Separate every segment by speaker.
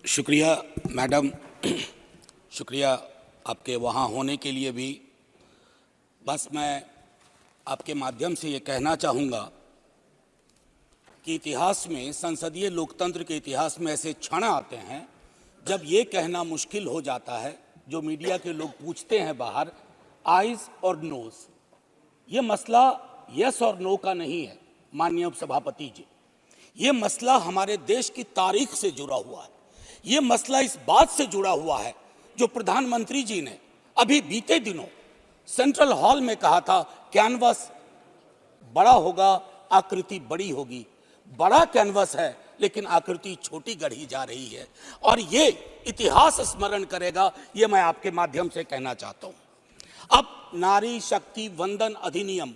Speaker 1: शुक्रिया मैडम, शुक्रिया आपके वहाँ होने के लिए भी। बस मैं आपके माध्यम से ये कहना चाहूँगा कि इतिहास में, संसदीय लोकतंत्र के इतिहास में ऐसे क्षण आते हैं जब ये कहना मुश्किल हो जाता है, जो मीडिया के लोग पूछते हैं बाहर, आइज और नोज। ये मसला यस और नो का नहीं है माननीय उपसभापति जी, ये मसला हमारे देश की तारीख से जुड़ा हुआ है। ये मसला इस बात से जुड़ा हुआ है जो प्रधानमंत्री जी ने अभी बीते दिनों सेंट्रल हॉल में कहा था, कैनवस बड़ा होगा, आकृति बड़ी होगी। बड़ा कैनवस है लेकिन आकृति छोटी गढ़ी जा रही है और ये इतिहास स्मरण करेगा, ये मैं आपके माध्यम से कहना चाहता हूं। अब नारी शक्ति वंदन अधिनियम,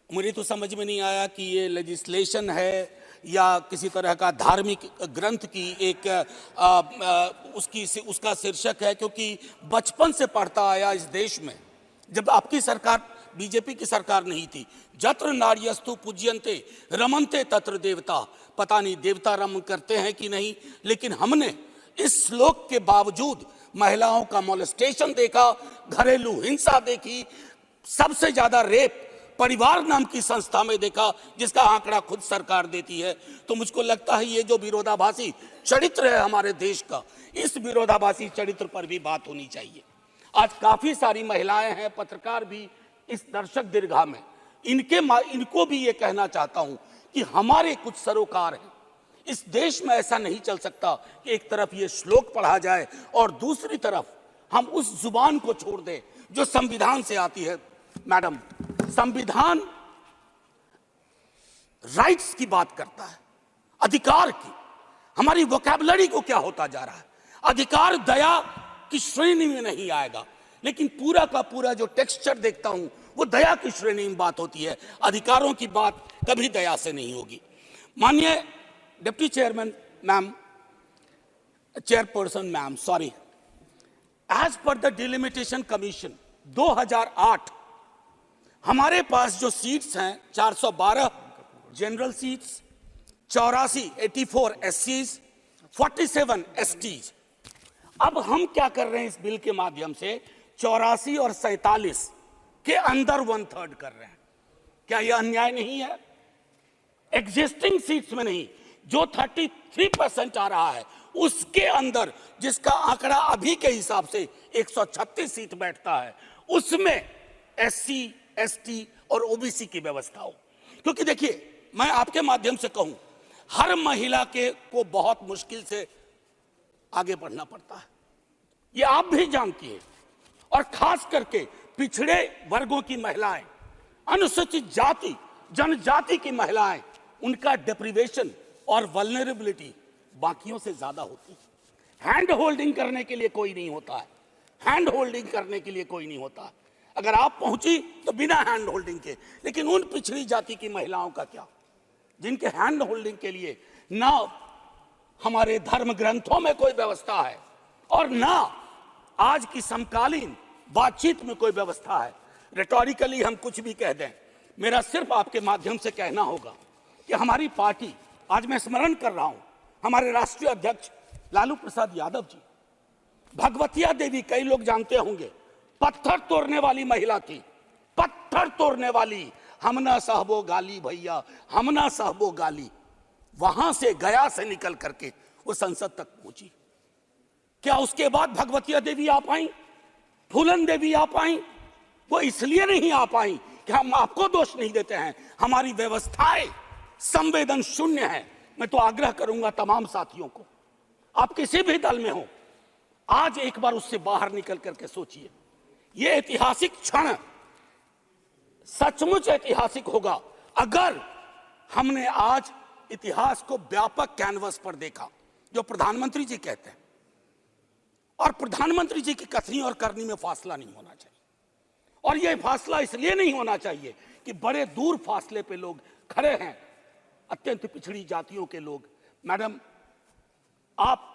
Speaker 1: मुझे तो समझ में नहीं आया कि ये लेजिस्लेशन है या किसी तरह का धार्मिक ग्रंथ की एक उसका शीर्षक है, क्योंकि बचपन से पढ़ता आया इस देश में, जब आपकी सरकार बीजेपी की सरकार नहीं थी, जत्र नार्यस्तु पूज्यन्ते रमन्ते तत्र देवता। पता नहीं देवता रमन करते हैं कि नहीं, लेकिन हमने इस श्लोक के बावजूद महिलाओं का मोलेस्टेशन देखा, घरेलू हिंसा देखी, सबसे ज्यादा रेप परिवार नाम की संस्था में देखा, जिसका आंकड़ा खुद सरकार देती है। तो मुझको लगता है ये जो विरोधाभासी चरित्र है हमारे देश का, इस विरोधाभासी चरित्र पर भी बात होनी चाहिए। आज काफी सारी महिलाएं हैं, पत्रकार भी इस दर्शक दीर्घा में, इनको भी ये कहना चाहता हूं कि हमारे कुछ सरोकार हैं। इस देश में ऐसा नहीं चल सकता कि एक तरफ ये श्लोक पढ़ा जाए और दूसरी तरफ हम उस जुबान को छोड़ दें जो संविधान से आती है। मैडम, संविधान राइट्स की बात करता है, अधिकार की। हमारी वोकैबुलरी को क्या होता जा रहा है? अधिकार दया की श्रेणी में नहीं आएगा, लेकिन पूरा का पूरा जो टेक्सचर देखता हूं वो दया की श्रेणी में बात होती है। अधिकारों की बात कभी दया से नहीं होगी। माननीय deputy chairman ma'am, chairperson ma'am, sorry, as per the delimitation commission 2008 हमारे पास जो सीट्स हैं 412 जनरल सीट्स, 84 एससीज, 47 एसटीज। अब हम क्या कर रहे हैं इस बिल के माध्यम से, 84 और 47 के अंदर 1/3 कर रहे हैं। क्या यह अन्याय नहीं है? एग्जिस्टिंग सीट्स में नहीं, जो 33% आ रहा है उसके अंदर, जिसका आंकड़ा अभी के हिसाब से 136 सीट बैठता है, उसमें एससी, एसटी और ओबीसी की व्यवस्था हो। क्योंकि देखिए, मैं आपके माध्यम से कहूं, हर महिला को बहुत मुश्किल से आगे बढ़ना पड़ता है, ये आप भी जानती हैं। और खास करके पिछड़े वर्गों की महिलाएं, अनुसूचित जाति जनजाति की महिलाएं, उनका डिप्रिवेशन और वल्नरेबिलिटी बाकियों से ज्यादा होती है। हैंड होल्डिंग करने के लिए कोई नहीं होता है, हैंड होल्डिंग करने के लिए कोई नहीं होता है। अगर आप पहुंची तो बिना हैंड होल्डिंग के, लेकिन उन पिछड़ी जाति की महिलाओं का क्या, जिनके हैंड होल्डिंग के लिए ना हमारे धर्म ग्रंथों में कोई व्यवस्था है और ना आज की समकालीन बातचीत में कोई व्यवस्था है। रेटोरिकली हम कुछ भी कह दें, मेरा सिर्फ आपके माध्यम से कहना होगा कि हमारी पार्टी, आज मैं स्मरण कर रहा हूं, हमारे राष्ट्रीय अध्यक्ष लालू प्रसाद यादव जी, भगवतिया देवी, कई लोग जानते होंगे, पत्थर तोड़ने वाली महिला थी, पत्थर तोड़ने वाली। हम ना सहबो गाली भैया, हम ना सहबो गाली। वहां से, गया से निकल करके वो संसद तक पहुंची। क्या उसके बाद भगवतिया देवी आ पाई, फूलन देवी आ पाई? वो इसलिए नहीं आ पाई कि हम आपको दोष नहीं देते हैं, हमारी व्यवस्थाएं संवेदन शून्य है। मैं तो आग्रह करूंगा तमाम साथियों को, आप किसी भी दल में हो, आज एक बार उससे बाहर निकल करके सोचिए। ये ऐतिहासिक क्षण सचमुच ऐतिहासिक होगा अगर हमने आज इतिहास को व्यापक कैनवस पर देखा, जो प्रधानमंत्री जी कहते हैं। और प्रधानमंत्री जी की कथनी और करनी में फासला नहीं होना चाहिए, और यह फासला इसलिए नहीं होना चाहिए कि बड़े दूर फासले पे लोग खड़े हैं, अत्यंत पिछड़ी जातियों के लोग। मैडम, आप,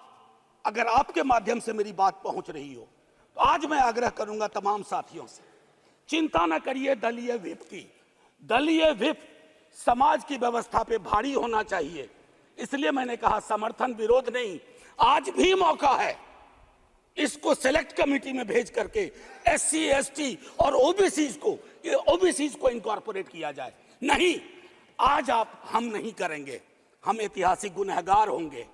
Speaker 1: अगर आपके माध्यम से मेरी बात पहुंच रही हो, तो आज मैं आग्रह करूंगा तमाम साथियों से, चिंता न करिए दलीय व्हिप की। दलीय व्हिप समाज की व्यवस्था पे भारी होना चाहिए, इसलिए मैंने कहा समर्थन विरोध नहीं, आज भी मौका है इसको सेलेक्ट कमेटी में भेज करके एससी एसटी और ओबीसी को इनकॉर्पोरेट किया जाए। नहीं, आज हम नहीं करेंगे, हम ऐतिहासिक गुनहगार होंगे।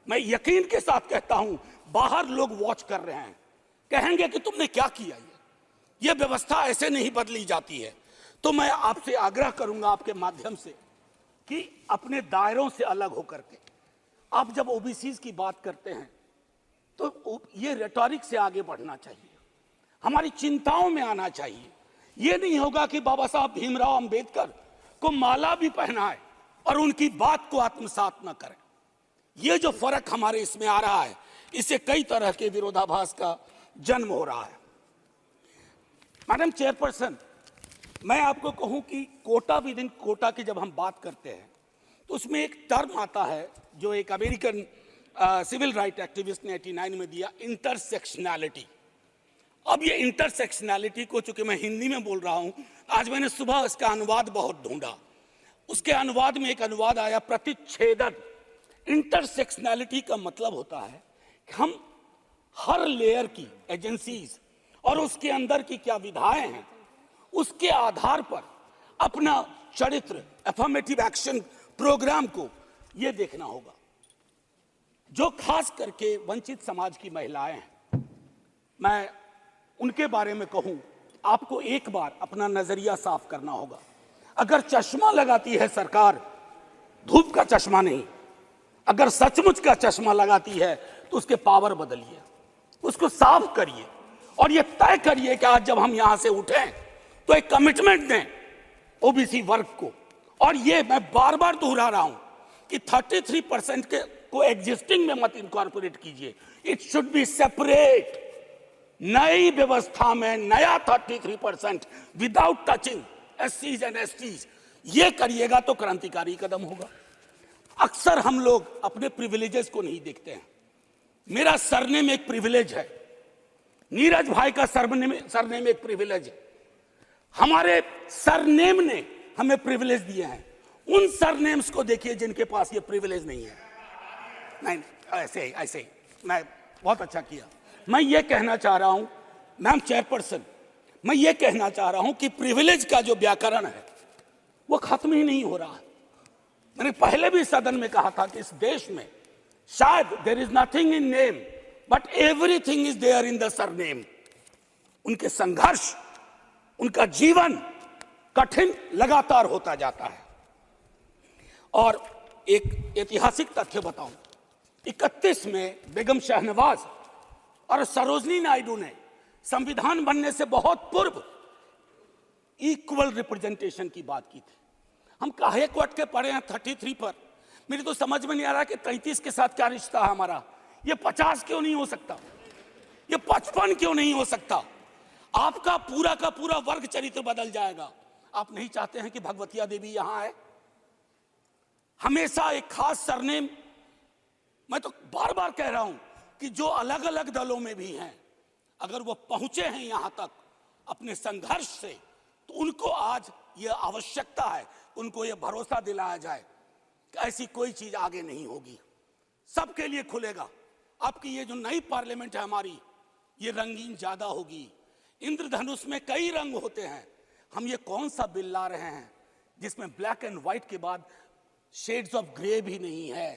Speaker 1: मैं यकीन के साथ कहता हूं, बाहर लोग वॉच कर रहे हैं, कहेंगे कि तुमने क्या किया। ये व्यवस्था ऐसे नहीं बदली जाती है। तो मैं आपसे आग्रह करूंगा आपके माध्यम से कि अपने दायरों से अलग होकर के आप जब ओबीसी की बात करते हैं तो ये रेटोरिक से आगे बढ़ना चाहिए, हमारी चिंताओं में आना चाहिए। ये नहीं होगा कि बाबा साहब भीमराव अंबेडकर को माला भी पहनाए और उनकी बात को आत्मसात न करें। ये जो फर्क हमारे इसमें आ रहा है, इससे कई तरह के विरोधाभास का जन्म हो रहा है। मैडम चेयरपर्सन, मैं आपको कहूं कि कोटा विद इन कोटा की जब हम बात करते हैं तो उसमें एक टर्म आता है जो एक अमेरिकन सिविल राइट एक्टिविस्ट ने 89 में दिया, इंटरसेक्शनैलिटी। अब ये इंटरसेक्शनैलिटी को, चूंकि मैं हिंदी में बोल रहा हूं, आज मैंने सुबह इसका अनुवाद बहुत ढूंढा। उसके अनुवाद में एक अनुवाद आया, प्रतिच्छेदन। इंटरसेक्शनैलिटी का मतलब होता है कि हम हर लेयर की एजेंसीज और उसके अंदर की क्या विधाएं हैं, उसके आधार पर अपना चरित्र, अफर्मेटिव एक्शन प्रोग्राम को यह देखना होगा। जो खास करके वंचित समाज की महिलाएं हैं, मैं उनके बारे में कहूं, आपको एक बार अपना नजरिया साफ करना होगा। अगर चश्मा लगाती है सरकार, धूप का चश्मा नहीं, अगर सचमुच का चश्मा लगाती है तो उसके पावर बदलिए, उसको साफ करिए और ये तय करिए कि आज जब हम यहां से उठें तो एक कमिटमेंट दें ओबीसी वर्ग को। और ये मैं बार बार दोहरा रहा हूं कि 33% के को एग्जिस्टिंग में मत इनकॉर्पोरेट कीजिए, इट शुड बी सेपरेट। नई व्यवस्था में नया 33% विदाउट टचिंग एससीज एंड एसटीज, ये करिएगा तो क्रांतिकारी कदम होगा। अक्सर हम लोग अपने प्रिविलेजेस को नहीं देखते हैं। मेरा सरनेम एक प्रिविलेज है, नीरज भाई का सरनेम एक प्रिविलेज है। हमारे सरनेम ने हमें प्रिविलेज दिए हैं। उन सरनेम्स को देखिए जिनके पास ये प्रिविलेज नहीं है। नहीं, ऐसे ही मैं बहुत अच्छा किया। मैं ये कहना चाह रहा हूं मैम चेयरपर्सन, मैं ये कहना चाह रहा हूं कि प्रिविलेज का जो व्याकरण है वो खत्म ही नहीं हो रहा है। मैंने पहले भी सदन में कहा था कि इस देश में शायद there is nothing in name but everything is there in the surname. उनके संघर्ष, उनका जीवन कठिन लगातार होता जाता है। और एक ऐतिहासिक तथ्य बताऊं, 31 में बेगम शहनवाज और सरोजनी नायडू ने संविधान बनने से बहुत पूर्व इक्वल रिप्रेजेंटेशन की बात की थी। हम काहे को अटके पड़े हैं 33 पर? मेरी तो समझ में नहीं आ रहा कि 33 के साथ क्या रिश्ता है हमारा। ये 50 क्यों नहीं हो सकता? ये 55 क्यों नहीं हो सकता? आपका पूरा का पूरा वर्ग चरित्र बदल जाएगा। आप नहीं चाहते हैं कि भगवतिया देवी यहां आए? हमेशा एक खास सरनेम। मैं तो बार बार कह रहा हूं कि जो अलग अलग दलों में भी हैं, अगर वो पहुंचे हैं यहां तक अपने संघर्ष से, तो उनको आज ये आवश्यकता है, उनको ये भरोसा दिलाया जाए कि ऐसी कोई चीज आगे नहीं होगी, सबके लिए खुलेगा। आपकी ये जो नई पार्लियामेंट है हमारी, ये रंगीन ज्यादा होगी। इंद्रधनुष में कई रंग होते हैं। हम ये कौन सा बिल ला रहे हैं जिसमें ब्लैक एंड व्हाइट के बाद शेड्स ऑफ ग्रे भी नहीं है?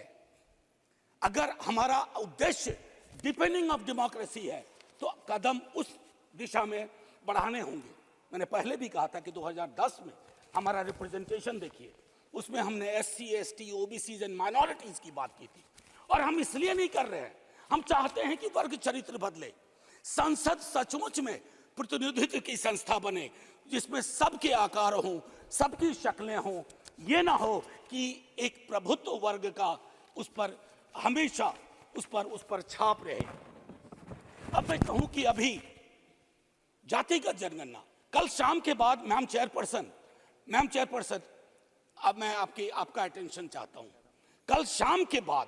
Speaker 1: अगर हमारा उद्देश्य डिपेंडिंग ऑफ डेमोक्रेसी है तो कदम उस दिशा में बढ़ाने होंगे। मैंने पहले भी कहा था कि 2010 में हमारा रिप्रेजेंटेशन देखिए, उसमें हमने SC, ST, OBC and minorities की बात की थी। और हम इसलिए नहीं कर रहे हैं, हम चाहते हैं कि वर्ग चरित्र बदले। संसद सचमुच में प्रतिनिधित्व की संस्था बने जिसमें सबके आकार हों, सबकी शक्लें हों। ये ना हो कि एक प्रभुत्व वर्ग का उस पर हमेशा उस पर छाप रहे। अब मैं कहूं कि अभी जातिगत जनगणना कल शाम के बाद, मैम चेयरपर्सन, अब मैं आपका अटेंशन चाहता हूं। कल शाम के बाद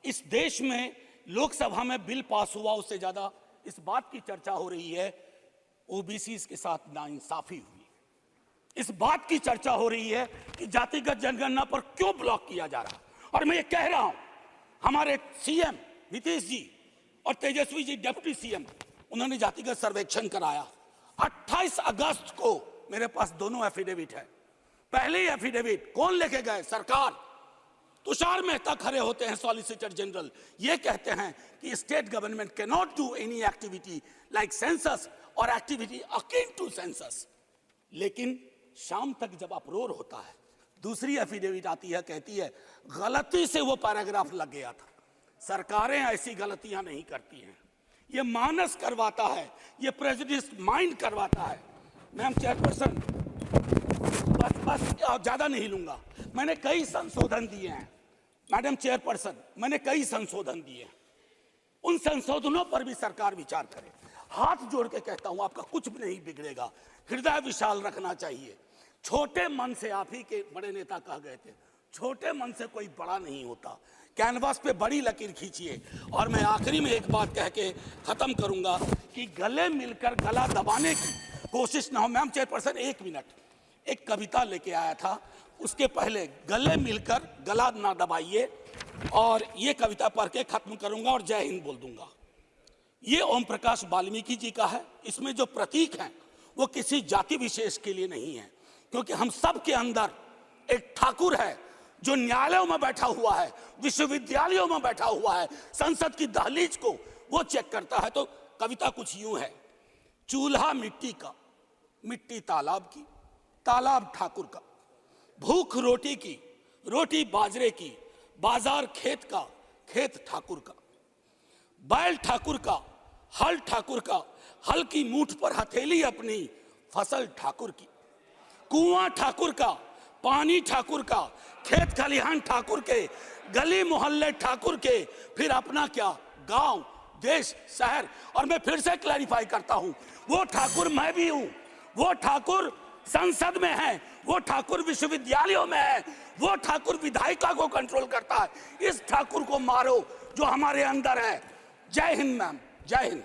Speaker 1: इस देश में लोकसभा में बिल पास हुआ, उससे ज्यादा इस बात की चर्चा हो रही है ओबीसी के साथ नाइंसाफी हुई। इस बात की चर्चा हो रही है कि जातिगत जनगणना पर क्यों ब्लॉक किया जा रहा। और मैं ये कह रहा हूं, हमारे सीएम नीतीश जी और तेजस्वी जी डिप्टी सीएम, उन्होंने जातिगत सर्वेक्षण कराया। 28 अगस्त को मेरे पास दोनों एफिडेविट है। पहले एफिडेविट कौन लेके गए? सरकार। तुषार मेहता खड़े होते हैं, सॉलिसिटर जनरल, ये कहते हैं कि state government can not do any activity like census और एक्टिविटी अकिन टू सेंसस। लेकिन शाम तक जब अप्रोर होता है, दूसरी एफिडेविट आती है, कहती है गलती से वो पैराग्राफ लग गया था। सरकारें ऐसी गलतियां नहीं करती हैं, ये मानस करवाता है, ये प्रेजुडिस माइंड करवाता है। मैम चेयरपर्सन, बस ज्यादा नहीं लूंगा। मैंने कई संशोधन दिए हैं मैडम चेयरपर्सन, मैंने कई संशोधन दिए हैं। उन संशोधनों पर भी सरकार विचार करे। हाथ जोड़ के कहता हूं, आपका कुछ भी नहीं बिगड़ेगा। हृदय विशाल रखना चाहिए। छोटे मन से, आप ही के बड़े नेता कह गए थे, छोटे मन से कोई बड़ा नहीं होता। कैनवास पे बड़ी लकीर खींचिए। और मैं आखिरी में एक बात कह के खत्म करूंगा कि गले मिलकर गला दबाने की कोशिश ना हो। मैम चेयरपर्सन, 1 मिनट, एक कविता लेके आया था, उसके पहले गले मिलकर गला ना दबाइए। और ये कविता पढ़ के खत्म करूंगा और जय हिंद बोल दूंगा। ये ओम प्रकाश वाल्मीकि जी का है। इसमें जो प्रतीक हैं वो किसी जाति विशेष के लिए नहीं है, क्योंकि हम सब के अंदर एक ठाकुर है जो न्यायालयों में बैठा हुआ है, विश्वविद्यालयों में बैठा हुआ है, संसद की दहलीज को वो चेक करता है। तो कविता कुछ यूं है। चूल्हा मिट्टी का, मिट्टी तालाब की, तालाब ठाकुर का। भूख रोटी की, रोटी बाजरे की, बाजार खेत का, खेत ठाकुर का। बैल ठाकुर का, हल ठाकुर का, हल की मूठ पर हथेली अपनी, फसल ठाकुर की। कुआं ठाकुर का, पानी ठाकुर का, खेत खलिहान ठाकुर के, गली मोहल्ले ठाकुर के, फिर अपना क्या, गांव, देश, शहर। और मैं फिर से क्लैरिफाई करता हूं, वो ठाकुर मैं भी हूं, वो ठाकुर संसद में है, वो ठाकुर विश्वविद्यालयों में है, वो ठाकुर विधायिका को कंट्रोल करता है। इस ठाकुर को मारो जो हमारे अंदर है। जय हिंद मैम, जय हिंद।